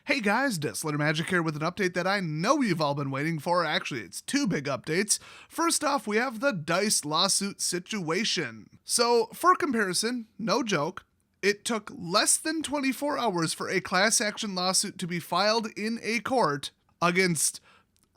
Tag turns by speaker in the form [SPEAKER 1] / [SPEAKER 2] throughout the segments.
[SPEAKER 1] Hey guys, Dislitter Magic here with an update that I know you've all been waiting for. Actually, it's two big updates. First off, we have the DICE lawsuit situation. So, for comparison, no joke, it took less than 24 hours for a class action lawsuit to be filed in a court against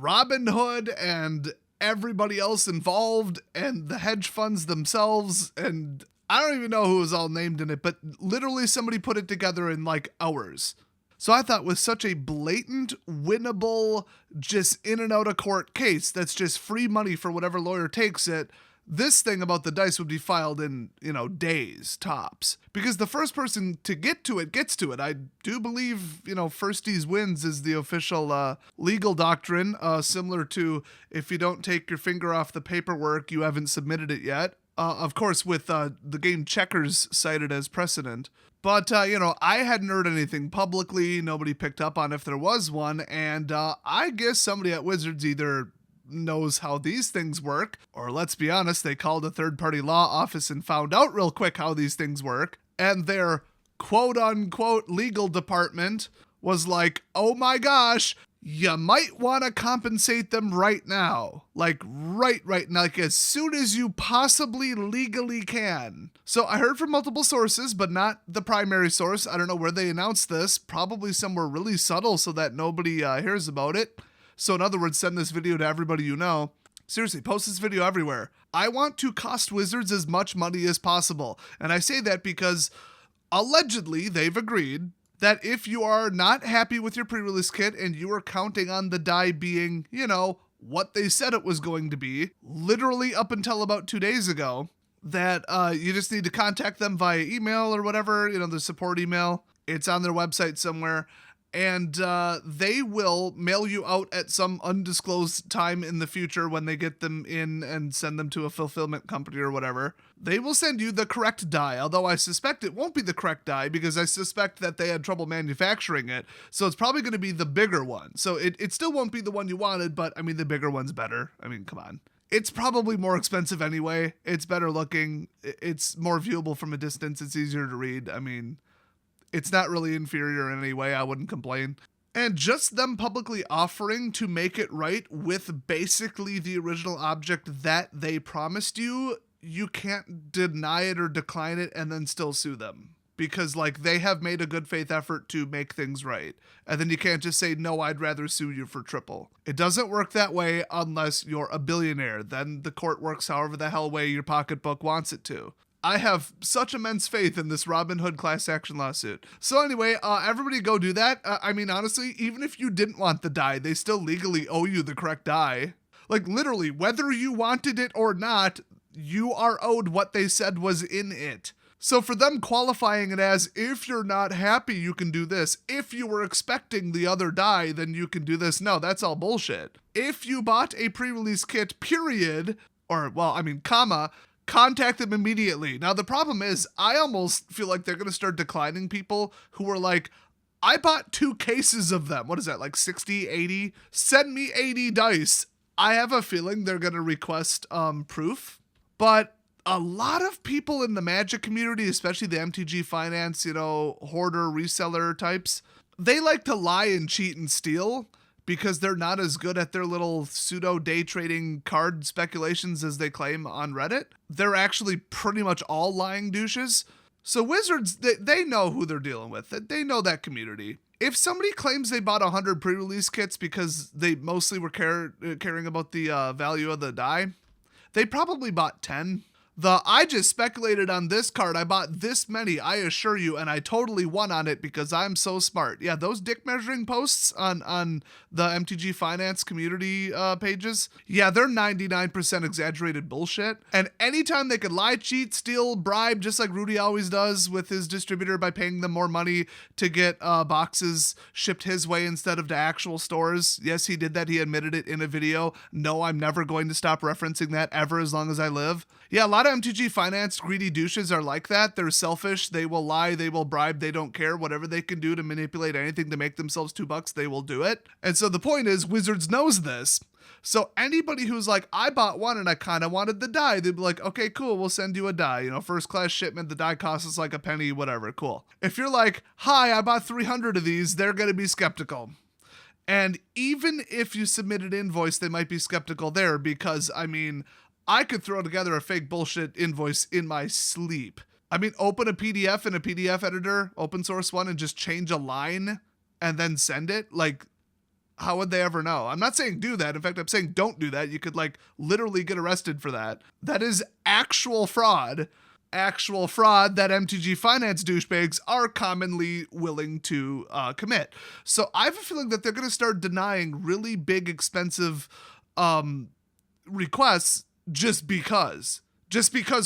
[SPEAKER 1] Robinhood and everybody else involved and the hedge funds themselves, and I don't even know who was all named in it, but literally somebody put it together in like hours. So I thought with such a blatant, winnable, just in and out of court case that's just free money for whatever lawyer takes it, this thing about the DICE would be filed in, days, tops. Because the first person to get to it gets to it. I do believe, firsties wins is the official legal doctrine, similar to if you don't take your finger off the paperwork, you haven't submitted it yet. Of course, with the game Checkers cited as precedent. But, I hadn't heard anything publicly. Nobody picked up on if there was one. And I guess somebody at Wizards either knows how these things work, or let's be honest, they called a third-party law office and found out real quick how these things work. And their quote-unquote legal department was like, oh my gosh, you might want to compensate them right now. Like right now, like as soon as you possibly legally can. So I heard from multiple sources, but not the primary source. I don't know where they announced this. Probably somewhere really subtle so that nobody hears about it. So in other words, send this video to everybody you know. Seriously, post this video everywhere. I want to cost Wizards as much money as possible. And I say that because allegedly they've agreed that if you are not happy with your pre-release kit and you are counting on the die being, what they said it was going to be, literally up until about 2 days ago, that you just need to contact them via email or whatever, the support email. It's on their website somewhere. And they will mail you out at some undisclosed time in the future when they get them in and send them to a fulfillment company or whatever. They will send you the correct die, although I suspect it won't be the correct die because I suspect that they had trouble manufacturing it. So it's probably going to be the bigger one. So it still won't be the one you wanted, but the bigger one's better. Come on. It's probably more expensive anyway. It's better looking. It's more viewable from a distance. It's easier to read. It's not really inferior in any way. I wouldn't complain. And just them publicly offering to make it right with basically the original object that they promised you, you can't deny it or decline it and then still sue them. Because they have made a good faith effort to make things right. And then you can't just say, no, I'd rather sue you for triple. It doesn't work that way unless you're a billionaire. Then the court works however the hell way your pocketbook wants it to. I have such immense faith in this Robinhood class action lawsuit. So anyway, everybody go do that. Honestly, even if you didn't want the die, they still legally owe you the correct die. Literally, whether you wanted it or not, you are owed what they said was in it. So for them qualifying it as, if you're not happy, you can do this. If you were expecting the other die, then you can do this. No, that's all bullshit. If you bought a pre-release kit, period, comma, contact them immediately. Now, the problem is, I almost feel like they're going to start declining people who are like, I bought 2 cases of them. What is that, 60, 80? Send me 80 dice. I have a feeling they're going to request proof. But a lot of people in the Magic community, especially the MTG Finance, hoarder, reseller types, they like to lie and cheat and steal because they're not as good at their little pseudo day trading card speculations as they claim on Reddit. They're actually pretty much all lying douches. So Wizards, they know who they're dealing with. They know that community. If somebody claims they bought 100 pre-release kits because they mostly were caring about the value of the die, they probably bought 10. I just speculated on this card. I bought this many, I assure you, and I totally won on it because I'm so smart. Yeah, those dick measuring posts on the MTG Finance community pages, yeah, they're 99% exaggerated bullshit. And anytime they could lie, cheat, steal, bribe, just like Rudy always does with his distributor by paying them more money to get boxes shipped his way instead of to actual stores. Yes, he did that. He admitted it in a video. No, I'm never going to stop referencing that ever as long as I live. Yeah, a lot of MTG Finance greedy douches are like that. They're selfish. They will lie. They will bribe. They don't care. Whatever they can do to manipulate anything to make themselves $2, they will do it. And so the point is, Wizards knows this. So anybody who's like, I bought one and I kind of wanted the die, they'd be like, okay, cool, we'll send you a die. You know, first class shipment, the die costs us like a penny, whatever, cool. If you're like, hi, I bought 300 of these, they're going to be skeptical. And even if you submit an invoice, they might be skeptical there because, I mean, I could throw together a fake bullshit invoice in my sleep. I mean, open a PDF in a PDF editor, open source one, and just change a line and then send it. Like, how would they ever know? I'm not saying do that. In fact, I'm saying don't do that. You could like literally get arrested for that. That is actual fraud. Actual fraud that MTG Finance douchebags are commonly willing to commit. So I have a feeling that they're going to start denying really big, expensive requests just because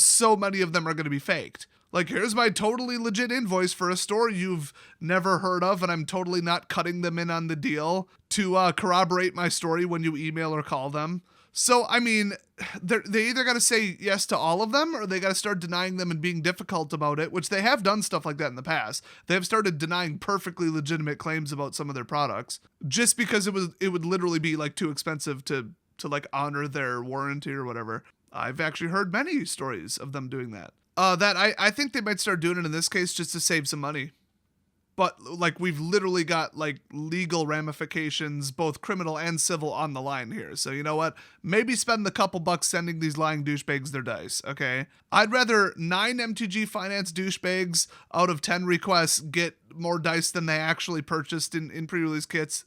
[SPEAKER 1] so many of them are going to be faked. Like, here's my totally legit invoice for a store you've never heard of, and I'm totally not cutting them in on the deal to corroborate my story when you email or call them. So, I mean, they either got to say yes to all of them, or they got to start denying them and being difficult about it, which they have done stuff like that in the past. They have started denying perfectly legitimate claims about some of their products, just because it would literally be, like, too expensive to like, honor their warranty or whatever. I've actually heard many stories of them doing that. I think they might start doing it in this case just to save some money. But, like, we've literally got, like, legal ramifications, both criminal and civil, on the line here. So, you know what? Maybe spend the couple bucks sending these lying douchebags their dice, okay? I'd rather 9 MTG Finance douchebags out of 10 requests get more dice than they actually purchased in pre-release kits,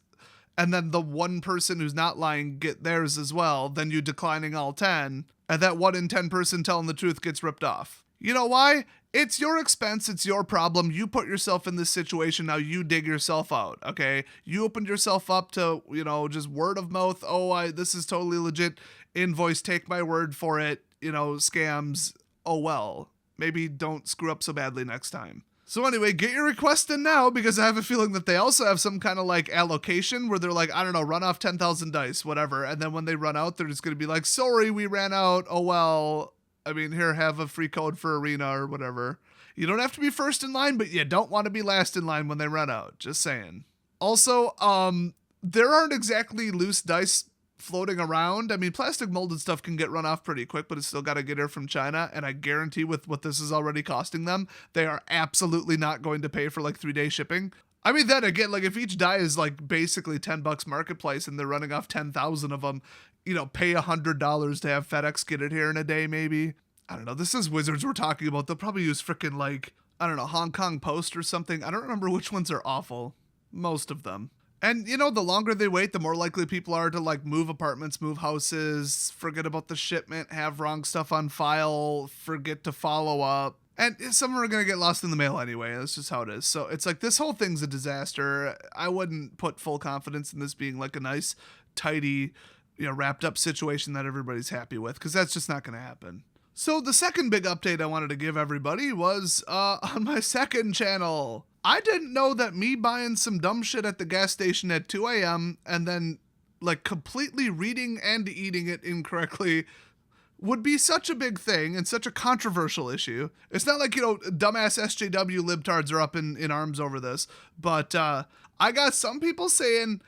[SPEAKER 1] and then the one person who's not lying get theirs as well, than you declining all 10, and that 1 in 10 person telling the truth gets ripped off. You know why? It's your expense. It's your problem. You put yourself in this situation. Now you dig yourself out, okay? You opened yourself up to, you know, just word of mouth. Oh, this is totally legit invoice. Take my word for it. You know, scams. Oh, well. Maybe don't screw up so badly next time. So anyway, get your request in now, because I have a feeling that they also have some kind of like allocation where they're like, I don't know, run off 10,000 dice, whatever. And then when they run out, they're just going to be like, sorry, we ran out. Oh, well. I mean, here, have a free code for Arena or whatever. You don't have to be first in line, but you don't want to be last in line when they run out. Just saying. Also, there aren't exactly loose dice floating around. I mean, plastic molded stuff can get run off pretty quick, but it's still got to get here from China. And I guarantee with what this is already costing them, they are absolutely not going to pay for like 3-day shipping. I mean, then again, like if each die is like basically $10 marketplace and they're running off 10,000 of them, you know, pay $100 to have FedEx get it here in a day, maybe. I don't know. This is Wizards we're talking about. They'll probably use frickin' like, I don't know, Hong Kong Post or something. I don't remember which ones are awful. Most of them. And, you know, the longer they wait, the more likely people are to like move apartments, move houses, forget about the shipment, have wrong stuff on file, forget to follow up. And some are going to get lost in the mail anyway. That's just how it is. So it's like this whole thing's a disaster. I wouldn't put full confidence in this being like a nice, tidy, you know, wrapped up situation that everybody's happy with, because that's just not going to happen. So the second big update I wanted to give everybody was on my second channel. I didn't know that me buying some dumb shit at the gas station at 2 a.m. and then like completely reading and eating it incorrectly would be such a big thing and such a controversial issue. It's not like, you know, dumbass SJW libtards are up in arms over this, but I got some people saying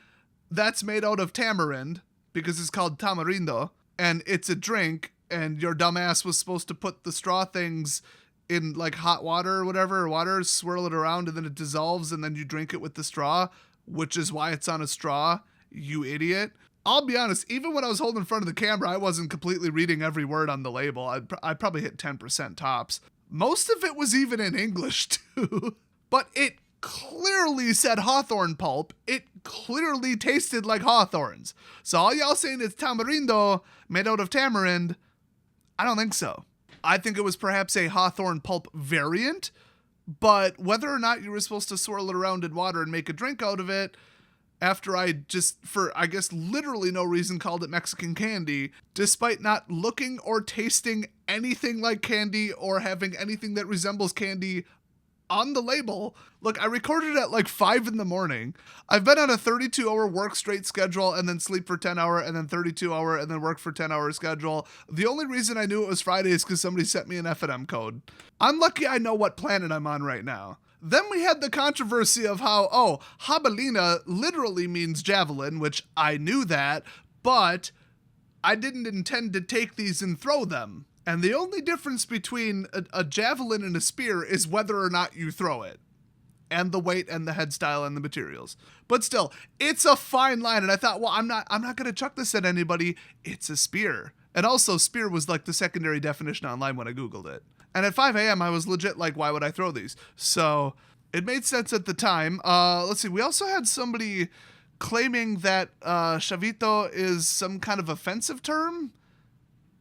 [SPEAKER 1] that's made out of tamarind because it's called tamarindo and it's a drink, and your dumbass was supposed to put the straw things in like hot water or whatever, or water, swirl it around, and then it dissolves, and then you drink it with the straw, which is why it's on a straw, you idiot. I'll be honest, even when I was holding in front of the camera, I wasn't completely reading every word on the label. I'd probably hit 10% tops. Most of it was even in English too, but it clearly said hawthorn pulp. It clearly tasted like hawthorns. So all y'all saying it's tamarindo made out of tamarind, I don't think so. I think it was perhaps a hawthorn pulp variant, but whether or not you were supposed to swirl it around in water and make a drink out of it, after I just, for I guess literally no reason, called it Mexican candy, despite not looking or tasting anything like candy or having anything that resembles candy on the label. Look, I recorded at like 5 in the morning. I've been on a 32-hour work straight schedule and then sleep for 10 hour and then 32-hour and then work for 10-hour schedule. The only reason I knew it was Friday is because somebody sent me an F&M code. I'm lucky I know what planet I'm on right now. Then we had the controversy of how, jabalina literally means javelin, which I knew that, but I didn't intend to take these and throw them. And the only difference between a javelin and a spear is whether or not you throw it. And the weight and the head style and the materials. But still, it's a fine line. And I thought, well, I'm not going to chuck this at anybody. It's a spear. And also, spear was like the secondary definition online when I Googled it. And at 5 a.m., I was legit like, why would I throw these? So it made sense at the time. Let's see. We also had somebody claiming that chavito is some kind of offensive term.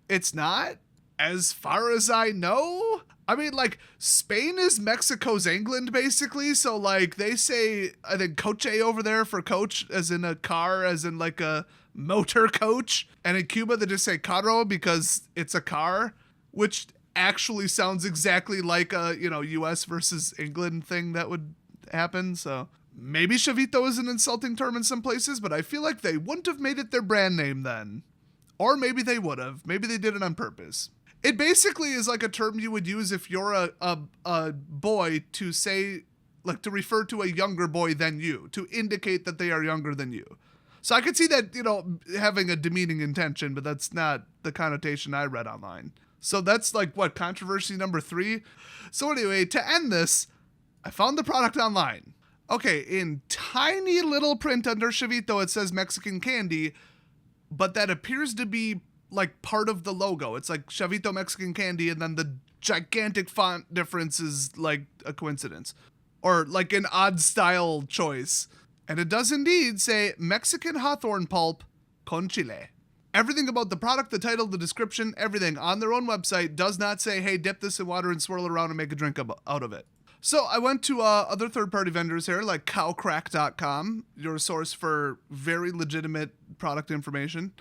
[SPEAKER 1] It's not, as far as I know. I mean, like, Spain is Mexico's England, basically. So, like, they say, I think, coche over there for coach, as in a car, as in, like, a motor coach. And in Cuba, they just say carro because it's a car, which actually sounds exactly like a, U.S. versus England thing that would happen. So, maybe chavito is an insulting term in some places, but I feel like they wouldn't have made it their brand name then. Or maybe they would have. Maybe they did it on purpose. It basically is like a term you would use if you're a boy to say, like, to refer to a younger boy than you, to indicate that they are younger than you. So I could see that, having a demeaning intention, but that's not the connotation I read online. So that's like, what, controversy number 3? So anyway, to end this, I found the product online. Okay, in tiny little print under chavito, it says Mexican candy, but that appears to be like part of the logo. It's like chavito Mexican candy, and then the gigantic font difference is like a coincidence or like an odd style choice. And it does indeed say Mexican hawthorn pulp con chile. Everything about the product, the title, the description, everything on their own website does not say, hey, dip this in water and swirl it around and make a drink out of it. So I went to other third-party vendors here, like cowcrack.com, your source for very legitimate product information.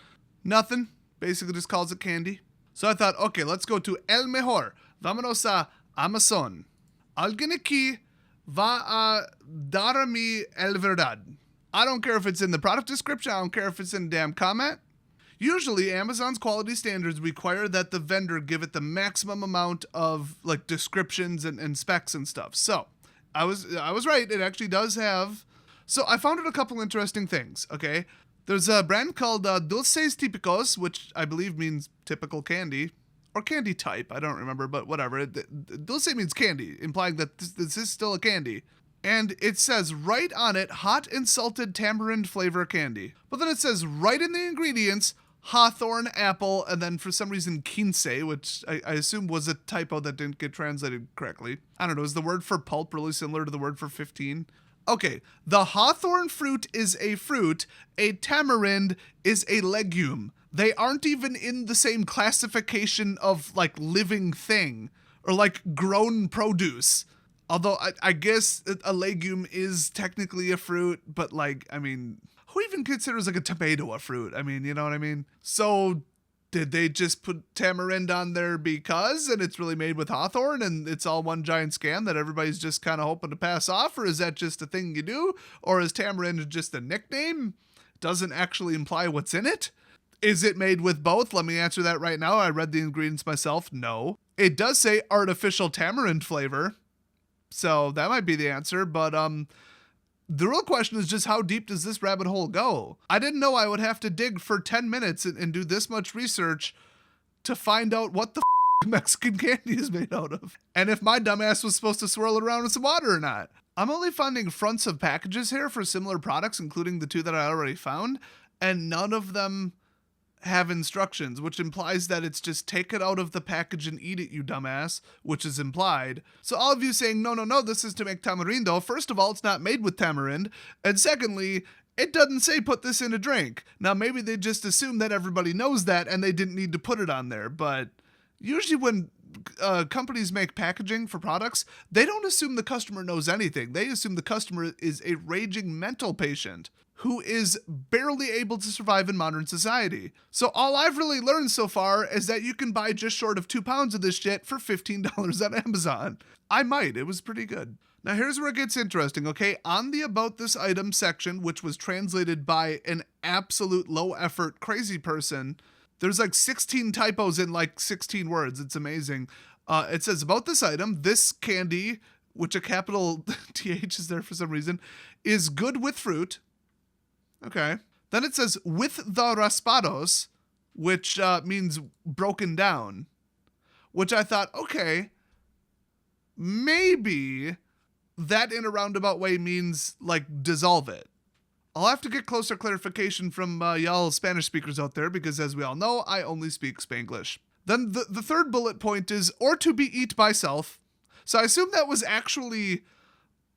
[SPEAKER 1] Nothing. Basically just calls it candy. So I thought, okay, let's go to El Mejor. Vámonos a Amazon. Alguien aquí va a dar a mí el verdad. I don't care if it's in the product description. I don't care if it's in the damn comment. Usually, Amazon's quality standards require that the vendor give it the maximum amount of like descriptions and specs and stuff. So I was right. It actually does have. So I found out a couple interesting things. Okay. There's a brand called Dulces Típicos, which I believe means typical candy, or candy type. I don't remember, but whatever. Dulce means candy, implying that this is still a candy. And it says right on it, hot and salted tamarind flavor candy. But then it says right in the ingredients, hawthorn, apple, and then for some reason quince, which I assume was a typo that didn't get translated correctly. I don't know, is the word for pulp really similar to the word for 15? Okay, the hawthorn fruit is a fruit, a tamarind is a legume. They aren't even in the same classification of, like, living thing, or, like, grown produce. Although, I guess a legume is technically a fruit, but, like, I mean, who even considers, like, a tomato a fruit? I mean, you know what I mean? So, did they just put tamarind on there because, and it's really made with hawthorn, and it's all one giant scam that everybody's just kind of hoping to pass off? Or is that just a thing you do? Or is tamarind just a nickname? Doesn't actually imply what's in it? Is it made with both? Let me answer that right now. I read the ingredients myself. No. It does say artificial tamarind flavor. So that might be the answer, but the real question is just how deep does this rabbit hole go? I didn't know I would have to dig for 10 minutes and do this much research to find out what the Mexican candy is made out of. And if my dumbass was supposed to swirl it around with some water or not. I'm only finding fronts of packages here for similar products, including the 2 that I already found, and none of them have instructions, which implies that it's just take it out of the package and eat it, you dumbass, which is implied. So all of you saying, no, this is to make tamarindo. First of all, it's not made with tamarind. And secondly, it doesn't say put this in a drink. Now, maybe they just assume that everybody knows that and they didn't need to put it on there. But usually when companies make packaging for products, they don't assume the customer knows anything. They assume the customer is a raging mental patient who is barely able to survive in modern society. So all I've really learned so far is that you can buy just short of 2 pounds of this shit for $15 on Amazon. I might. It was pretty good. Now here's where it gets interesting, okay? On the About This Item section, which was translated by an absolute low-effort crazy person, there's like 16 typos in like 16 words. It's amazing. It says, about this item, this candy, which a capital TH is there for some reason, is good with fruit. Okay. Then it says with the raspados, which means broken down, which I thought, okay, maybe that in a roundabout way means like dissolve it. I'll have to get closer clarification from y'all Spanish speakers out there, because as we all know, I only speak Spanglish. Then the third bullet point is or to be eat by self. So I assume that was actually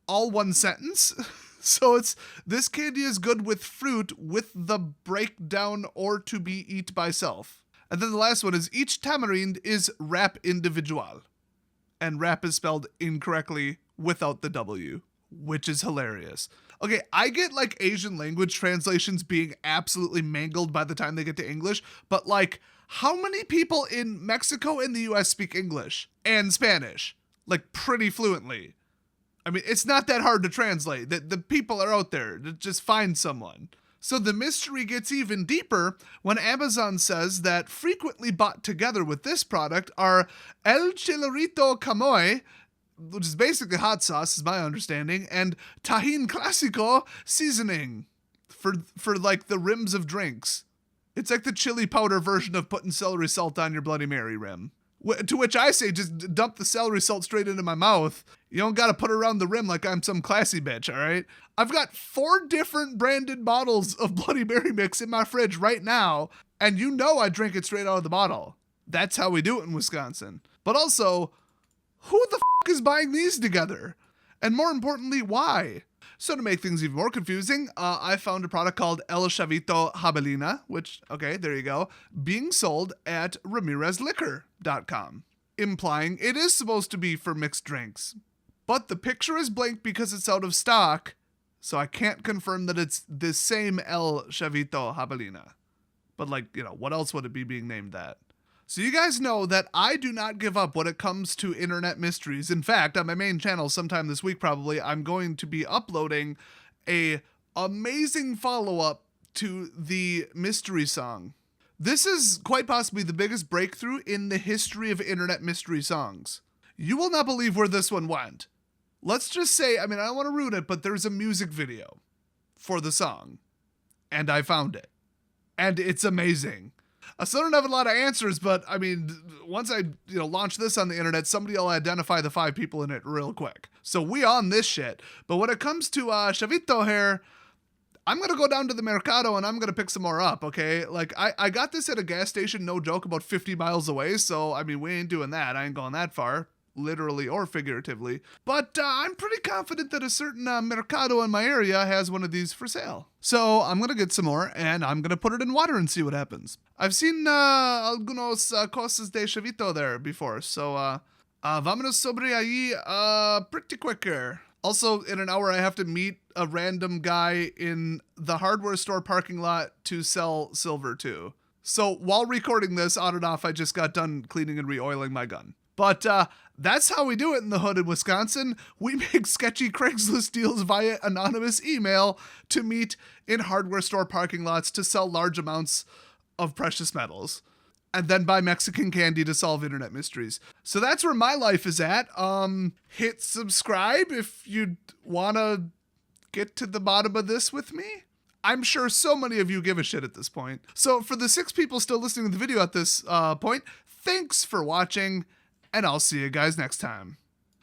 [SPEAKER 1] all one sentence. So it's this candy is good with fruit with the breakdown or to be eat by self. And then the last one is each tamarind is rap individual. And rap is spelled incorrectly without the W, which is hilarious. Okay, I get like Asian language translations being absolutely mangled by the time they get to English, but like how many people in Mexico and the US speak English and Spanish? Like pretty fluently. I mean, it's not that hard to translate. The people are out there. Just find someone. So the mystery gets even deeper when Amazon says that frequently bought together with this product are El Chilorito Camoy, which is basically hot sauce, is my understanding, and Tajín Clásico seasoning for like the rims of drinks. It's like the chili powder version of putting celery salt on your Bloody Mary rim. To which I say, just dump the celery salt straight into my mouth. You don't got to put it around the rim like I'm some classy bitch, all right? I've got 4 different branded bottles of Bloody Mary mix in my fridge right now, and you know I drink it straight out of the bottle. That's how we do it in Wisconsin. But also, who the f*** is buying these together? And more importantly, why? So to make things even more confusing, I found a product called El Chavito Jabalina, which, okay, there you go, being sold at RamirezLiquor.com, implying it is supposed to be for mixed drinks. But the picture is blank because it's out of stock, so I can't confirm that it's the same El Chavito Jabalina. But like, you know, what else would it be being named that? So you guys know that I do not give up when it comes to internet mysteries. In fact, on my main channel sometime this week probably, I'm going to be uploading a amazing follow-up to the mystery song. This is quite possibly the biggest breakthrough in the history of internet mystery songs. You will not believe where this one went. Let's just say, I mean, I don't want to ruin it, but there's a music video for the song. And I found it. And it's amazing. I still don't have a lot of answers, but I mean, once I launch this on the internet, somebody will identify the 5 people in it real quick. So we on this shit. But when it comes to Chavito hair, I'm going to go down to the Mercado and I'm going to pick some more up, okay? Like, I got this at a gas station, no joke, about 50 miles away. So, I mean, we ain't doing that. I ain't going that far, literally or figuratively. But I'm pretty confident that a certain Mercado in my area has one of these for sale. So I'm going to get some more and I'm going to put it in water and see what happens. I've seen algunos cosas de Chavito there before. So vámonos sobre ahí pretty quicker. Also, in an hour, I have to meet a random guy in the hardware store parking lot to sell silver to. So while recording this, on and off, I just got done cleaning and re-oiling my gun. But that's how we do it in the hood in Wisconsin. We make sketchy Craigslist deals via anonymous email to meet in hardware store parking lots to sell large amounts of precious metals. And then buy Mexican candy to solve internet mysteries. So that's where my life is at. Hit subscribe if you want to get to the bottom of this with me. I'm sure so many of you give a shit at this point. So for the 6 people still listening to the video at this point, thanks for watching. And I'll see you guys next time.